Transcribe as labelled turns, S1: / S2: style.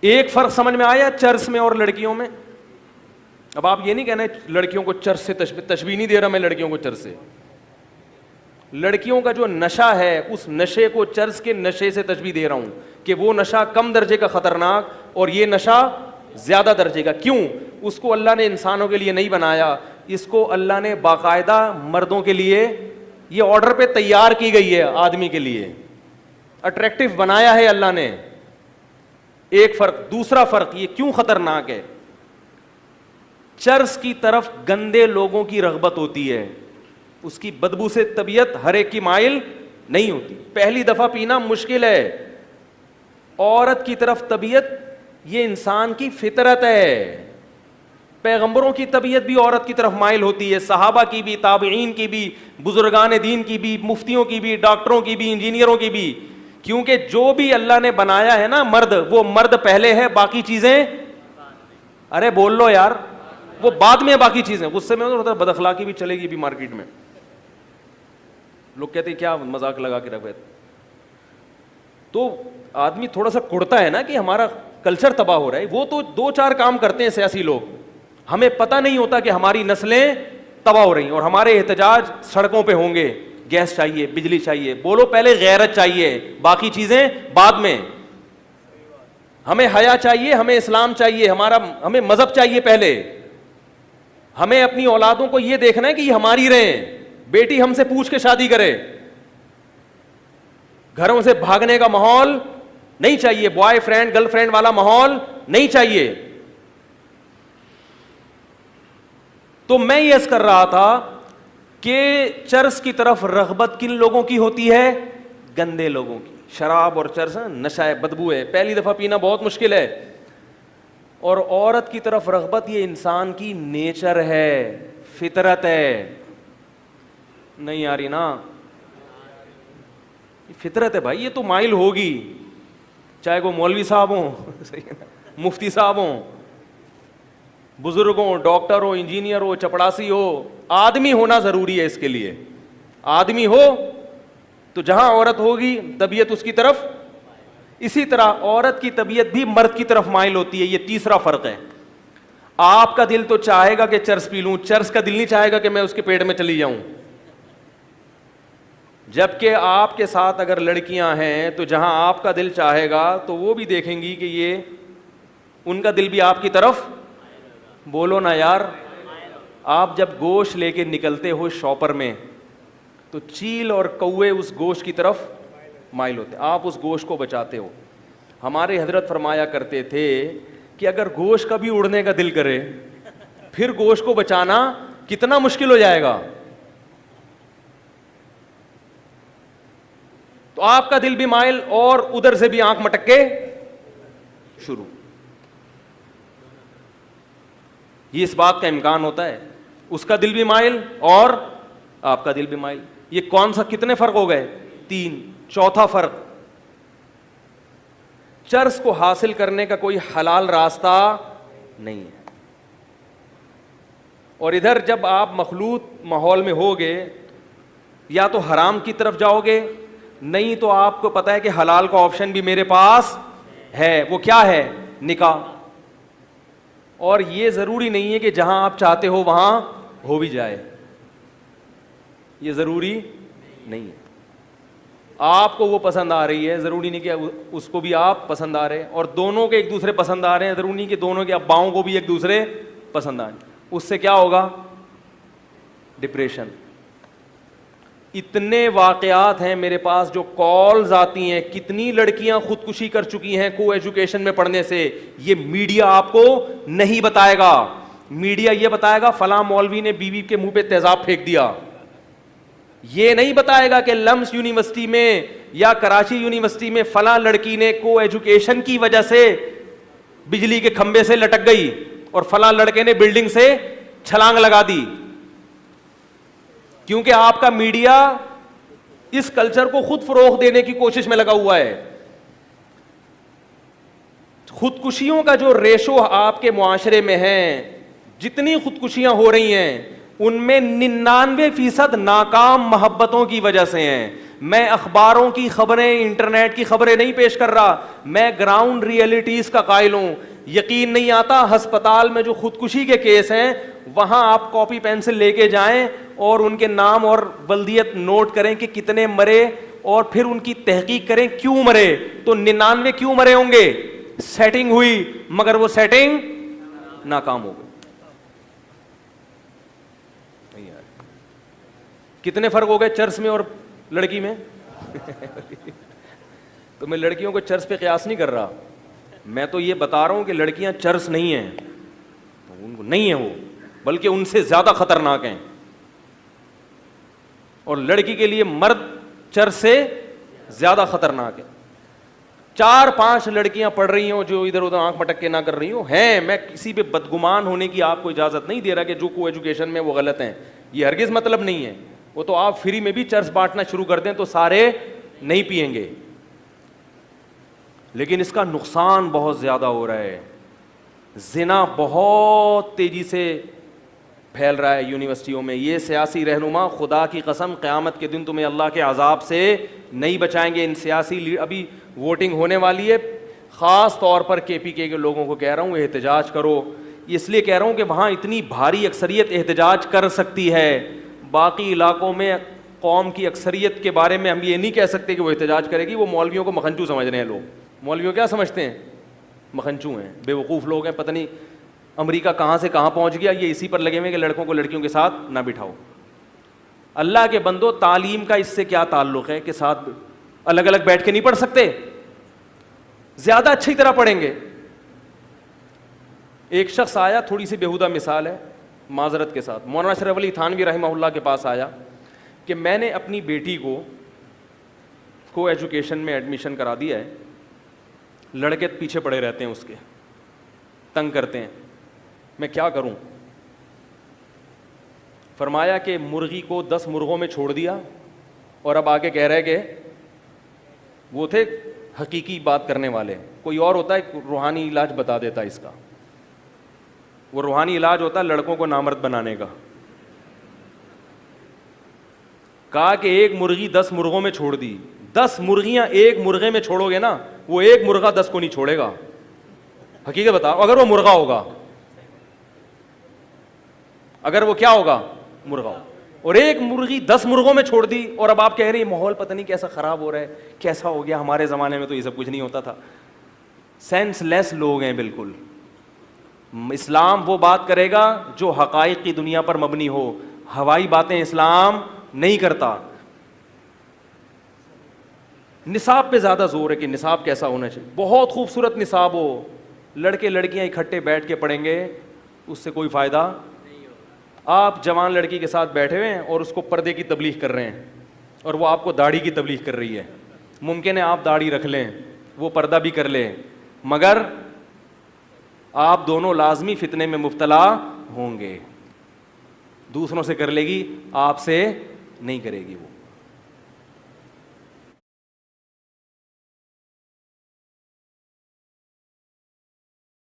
S1: ایک فرق سمجھ میں آیا چرس میں اور لڑکیوں میں؟ اب آپ یہ نہیں کہنا لڑکیوں کو چرس سے تشبیہ نہیں دے رہا میں لڑکیوں کو چرس سے. لڑکیوں کا جو نشہ ہے اس نشے کو چرس کے نشے سے تشبیہ دے رہا ہوں کہ وہ نشہ کم درجے کا خطرناک اور یہ نشہ زیادہ درجے کا. کیوں؟ اس کو اللہ نے انسانوں کے لیے نہیں بنایا, اس کو اللہ نے باقاعدہ مردوں کے لیے, یہ آرڈر پہ تیار کی گئی ہے آدمی کے لیے, اٹریکٹیو بنایا ہے اللہ نے. ایک فرق. دوسرا فرق یہ کیوں خطرناک ہے, چرس کی طرف گندے لوگوں کی رغبت ہوتی ہے, اس کی بدبو سے طبیعت ہر ایک کی مائل نہیں ہوتی. پہلی دفعہ پینا مشکل ہے. عورت کی طرف طبیعت یہ انسان کی فطرت ہے. پیغمبروں کی طبیعت بھی عورت کی طرف مائل ہوتی ہے, صحابہ کی بھی, تابعین کی بھی, بزرگان دین کی بھی, مفتیوں کی بھی, ڈاکٹروں کی بھی, انجینئروں کی بھی. کیونکہ جو بھی اللہ نے بنایا ہے نا مرد, وہ مرد پہلے ہے, باقی چیزیں, ارے بول لو یار, وہ بعد میں باقی چیزیں. غصے میں بد اخلاقی بھی چلے گی بھی مارکیٹ میں. لوگ کہتے ہیں کیا مذاق لگا کے رکھے, تو آدمی تھوڑا سا کڑتا ہے نا کہ ہمارا کلچر تباہ ہو رہا ہے. وہ تو دو چار کام کرتے ہیں سیاسی لوگ, ہمیں پتہ نہیں ہوتا کہ ہماری نسلیں تباہ ہو رہی ہیں. اور ہمارے احتجاج سڑکوں پہ ہوں گے, گیس چاہیے, بجلی چاہیے. بولو پہلے غیرت چاہیے, باقی چیزیں بعد میں. ہمیں حیا چاہیے, ہمیں اسلام چاہیے, ہمیں مذہب چاہیے پہلے. ہمیں اپنی اولادوں کو یہ دیکھنا ہے کہ یہ ہماری رہیں. بیٹی ہم سے پوچھ کے شادی کرے, گھروں سے بھاگنے کا ماحول نہیں چاہیے, بوائے فرینڈ گرل فرینڈ والا ماحول نہیں چاہیے. تو میں یہ عرض کر رہا تھا کہ چرس کی طرف رغبت کن لوگوں کی ہوتی ہے؟ گندے لوگوں کی. شراب اور چرس نشہ ہے, بدبو ہے, پہلی دفعہ پینا بہت مشکل ہے. اور عورت کی طرف رغبت یہ انسان کی نیچر ہے, فطرت ہے. نہیں آ رہی نا, فطرت ہے بھائی, یہ تو مائل ہوگی, چاہے وہ مولوی صاحب ہوں, مفتی صاحب ہوں, بزرگ ہوں, ڈاکٹر ہو, انجینئر ہو, چپڑاسی ہو. آدمی ہونا ضروری ہے اس کے لیے. آدمی ہو تو جہاں عورت ہوگی طبیعت اس کی طرف. اسی طرح عورت کی طبیعت بھی مرد کی طرف مائل ہوتی ہے. یہ تیسرا فرق ہے. آپ کا دل تو چاہے گا کہ چرس پی لوں, چرس کا دل نہیں چاہے گا کہ میں اس کے پیٹ میں چلی جاؤں. جبکہ آپ کے ساتھ اگر لڑکیاں ہیں تو جہاں آپ کا دل چاہے گا تو وہ بھی دیکھیں گی کہ یہ ان کا دل بھی آپ کی طرف. بولو نا یار. آپ جب گوشت لے کے نکلتے ہو شاپر میں تو چیل اور کوے اس گوشت کی طرف مائل ہوتے, آپ اس گوشت کو بچاتے ہو. ہمارے حضرت فرمایا کرتے تھے کہ اگر گوشت کا بھی اڑنے کا دل کرے پھر گوشت کو بچانا کتنا مشکل ہو جائے گا. تو آپ کا دل بھی مائل اور ادھر سے بھی آنکھ مٹک کے شروع. یہ اس بات کا امکان ہوتا ہے, اس کا دل بھی مائل اور آپ کا دل بھی مائل. یہ کون سا, کتنے فرق ہو گئے؟ 3. چوتھا فرق, چرس کو حاصل کرنے کا کوئی حلال راستہ نہیں ہے. اور ادھر جب آپ مخلوط ماحول میں ہوگے یا تو حرام کی طرف جاؤ گے, نہیں تو آپ کو پتا ہے کہ حلال کا آپشن بھی میرے پاس ہے. وہ کیا ہے؟ نکاح. اور یہ ضروری نہیں ہے کہ جہاں آپ چاہتے ہو وہاں ہو بھی جائے, یہ ضروری نہیں ہے. آپ کو وہ پسند آ رہی ہے, ضروری نہیں کہ اس کو بھی آپ پسند آ رہے ہیں, اور دونوں کے ایک دوسرے پسند آ رہے ہیں, ضروری نہیں کہ دونوں کے اباؤں کو بھی ایک دوسرے پسند آئیں. اس سے کیا ہوگا؟ ڈپریشن. اتنے واقعات ہیں میرے پاس جو کالز آتی ہیں, کتنی لڑکیاں خودکشی کر چکی ہیں کو ایجوکیشن میں پڑھنے سے. یہ میڈیا آپ کو نہیں بتائے گا. میڈیا یہ بتائے گا فلاں مولوی نے بیوی کے منہ پہ تیزاب پھینک دیا. یہ نہیں بتائے گا کہ لمس یونیورسٹی میں یا کراچی یونیورسٹی میں فلاں لڑکی نے کو ایجوکیشن کی وجہ سے بجلی کے کھمبے سے لٹک گئی اور فلاں لڑکے نے بلڈنگ سے چھلانگ لگا دی. کیونکہ آپ کا میڈیا اس کلچر کو خود فروغ دینے کی کوشش میں لگا ہوا ہے. خودکشیوں کا جو ریشو آپ کے معاشرے میں ہے, جتنی خودکشیاں ہو رہی ہیں ان میں 99% ناکام محبتوں کی وجہ سے ہیں. میں اخباروں کی خبریں, انٹرنیٹ کی خبریں نہیں پیش کر رہا, میں گراؤنڈ ریئلٹیز کا قائل ہوں. یقین نہیں آتا, ہسپتال میں جو خودکشی کے کیس ہیں وہاں آپ کاپی پینسل لے کے جائیں اور ان کے نام اور بلدیت نوٹ کریں کہ کتنے مرے, اور پھر ان کی تحقیق کریں کیوں مرے. تو 99 کیوں مرے ہوں گے؟ سیٹنگ ہوئی, مگر وہ سیٹنگ ناکام ہو گئی. کتنے فرق ہو گئے چرس میں اور لڑکی میں؟ تو میں لڑکیوں کو چرس پہ قیاس نہیں کر رہا, میں تو یہ بتا رہا ہوں کہ لڑکیاں چرس نہیں ہیں, ان کو نہیں ہیں وہ, بلکہ ان سے زیادہ خطرناک ہیں. اور لڑکی کے لیے مرد چرس سے زیادہ خطرناک ہے. 4-5 لڑکیاں پڑھ رہی ہوں جو ادھر ادھر آنکھ مٹک کے نہ کر رہی ہوں ہیں, میں کسی پہ بدگمان ہونے کی آپ کو اجازت نہیں دے رہا کہ جو کو ایجوکیشن میں وہ غلط ہیں, یہ ہرگز مطلب نہیں ہے. وہ تو آپ فری میں بھی چرس بانٹنا شروع کر دیں تو سارے نہیں پئیں گے, لیکن اس کا نقصان بہت زیادہ ہو رہا ہے. زنا بہت تیزی سے پھیل رہا ہے یونیورسٹیوں میں. یہ سیاسی رہنما خدا کی قسم قیامت کے دن تمہیں اللہ کے عذاب سے نہیں بچائیں گے. ان سیاسی ابھی ووٹنگ ہونے والی ہے, خاص طور پر کے پی کے لوگوں کو کہہ رہا ہوں احتجاج کرو. اس لیے کہہ رہا ہوں کہ وہاں اتنی بھاری اکثریت احتجاج کر سکتی ہے. باقی علاقوں میں قوم کی اکثریت کے بارے میں ہم یہ نہیں کہہ سکتے کہ وہ احتجاج کرے گی. وہ مولویوں کو مکھنچو سمجھ رہے ہیں لوگ. مولویوں کیا سمجھتے ہیں؟ مکھنچو ہیں, بے وقوف لوگ ہیں. پتہ نہیں امریکہ کہاں سے کہاں پہنچ گیا, یہ اسی پر لگے ہوئے کہ لڑکوں کو لڑکیوں کے ساتھ نہ بٹھاؤ. اللہ کے بندو, تعلیم کا اس سے کیا تعلق ہے کہ ساتھ الگ الگ بیٹھ کے نہیں پڑھ سکتے؟ زیادہ اچھی طرح پڑھیں گے. ایک شخص آیا, تھوڑی سی بیہودہ مثال ہے معذرت کے ساتھ, مولانا اشرف علی تھانوی رحمہ اللہ کے پاس آیا کہ میں نے اپنی بیٹی کو ایجوکیشن میں ایڈمیشن کرا دیا ہے, لڑکے پیچھے پڑے رہتے ہیں, اس کے تنگ کرتے ہیں, میں کیا کروں؟ فرمایا کہ مرغی کو 10 مرغوں میں چھوڑ دیا, اور اب آگے کہہ رہے کہ وہ تھے حقیقی بات کرنے والے, کوئی اور ہوتا ہے روحانی علاج بتا دیتا ہے اس کا. وہ روحانی علاج ہوتا ہے لڑکوں کو نامرد بنانے کا. کہا کہ ایک مرغی 10 مرغوں میں چھوڑ دی, 10 مرغیاں ایک مرغے میں چھوڑو گے نا, وہ ایک مرغہ 10 کو نہیں چھوڑے گا. حقیقت بتاؤ, اگر وہ مرغا ہوگا, اگر وہ کیا ہوگا, مرغا ہوگا. اور ایک مرغی 10 مرغوں میں چھوڑ دی, اور اب آپ کہہ رہے ہیں ماحول پتہ نہیں کیسا خراب ہو رہا ہے, کیسا ہو گیا, ہمارے زمانے میں تو یہ سب کچھ نہیں ہوتا تھا. سینس لیس لوگ ہیں بالکل. اسلام وہ بات کرے گا جو حقائق کی دنیا پر مبنی ہو, ہوائی باتیں اسلام نہیں کرتا. نصاب پہ زیادہ زور ہے کہ نصاب کیسا ہونا چاہیے. بہت خوبصورت نصاب ہو, لڑکے لڑکیاں اکٹھے بیٹھ کے پڑھیں گے, اس سے کوئی فائدہ. آپ جوان لڑکی کے ساتھ بیٹھے ہوئے ہیں اور اس کو پردے کی تبلیغ کر رہے ہیں, اور وہ آپ کو داڑھی کی تبلیغ کر رہی ہے. ممکن ہے آپ داڑھی رکھ لیں, وہ پردہ بھی کر لیں, مگر آپ دونوں لازمی فتنے میں مبتلا ہوں گے. دوسروں سے کر لے گی, آپ سے نہیں کرے گی وہ.